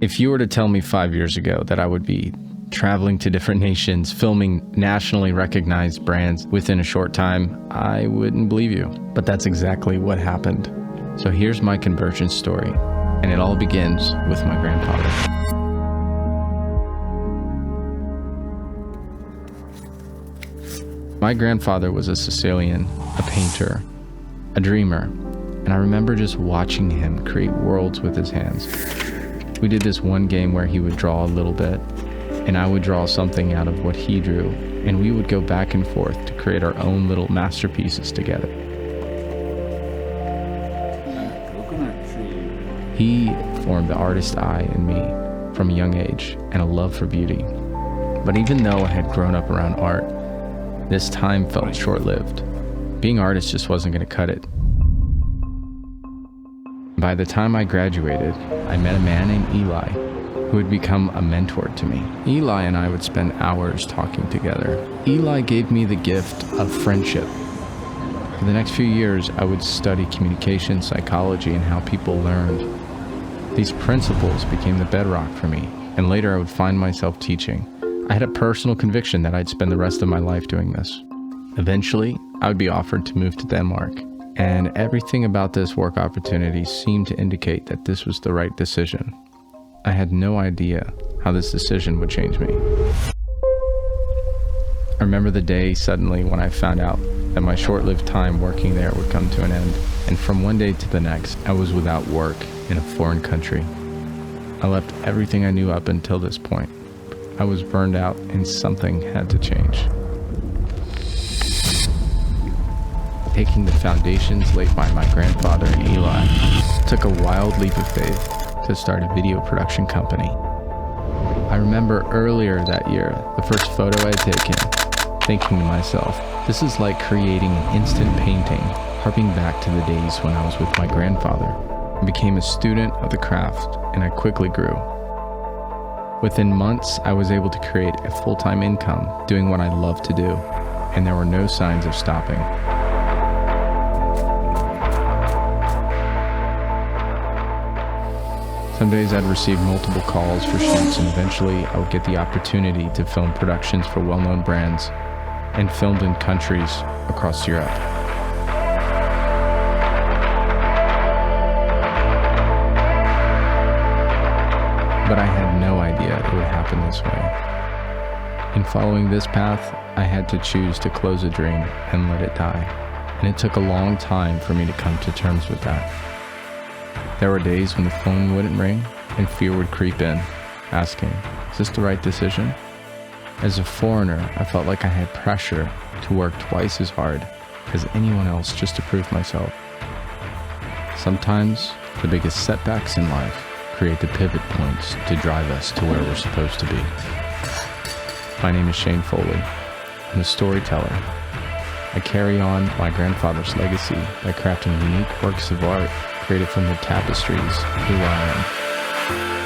If you were to tell me 5 years ago that I would be traveling to different nations, filming nationally recognized brands within a short time, I wouldn't believe you. But that's exactly what happened. So here's my conversion story, and it all begins with my grandfather. My grandfather was a Sicilian, a painter, a dreamer, and I remember just watching him create worlds with his hands. We did this one game where he would draw a little bit, and I would draw something out of what he drew, and we would go back and forth to create our own little masterpieces together. He formed the artist eye in me from a young age and a love for beauty. But even though I had grown up around art, this time felt short-lived. Being artist just wasn't going to cut it. By the time I graduated, I met a man named Eli, who had become a mentor to me. Eli and I would spend hours talking together. Eli gave me the gift of friendship. For the next few years, I would study communication, psychology, and how people learned. These principles became the bedrock for me, and later I would find myself teaching. I had a personal conviction that I'd spend the rest of my life doing this. Eventually, I would be offered to move to Denmark, and everything about this work opportunity seemed to indicate that this was the right decision. I had no idea how this decision would change me. I remember the day suddenly when I found out that my short-lived time working there would come to an end, and from one day to the next, I was without work in a foreign country. I left everything I knew up until this point. I was burned out and something had to change. Taking the foundations laid by my grandfather and Eli, took a wild leap of faith to start a video production company. I remember earlier that year, the first photo I had taken, thinking to myself, this is like creating an instant painting, harping back to the days when I was with my grandfather. I became a student of the craft, and I quickly grew. Within months, I was able to create a full-time income doing what I love to do, and there were no signs of stopping. Some days I'd receive multiple calls for shoots, and eventually I would get the opportunity to film productions for well-known brands and filmed in countries across Europe. But I had no idea it would happen this way. In following this path, I had to choose to close a dream and let it die. And it took a long time for me to come to terms with that. There were days when the phone wouldn't ring and fear would creep in, asking, is this the right decision? As a foreigner, I felt like I had pressure to work twice as hard as anyone else just to prove myself. Sometimes, the biggest setbacks in life create the pivot points to drive us to where we're supposed to be. My name is Shane Foley. I'm a storyteller. I carry on my grandfather's legacy by crafting unique works of art created from the tapestries of who I am.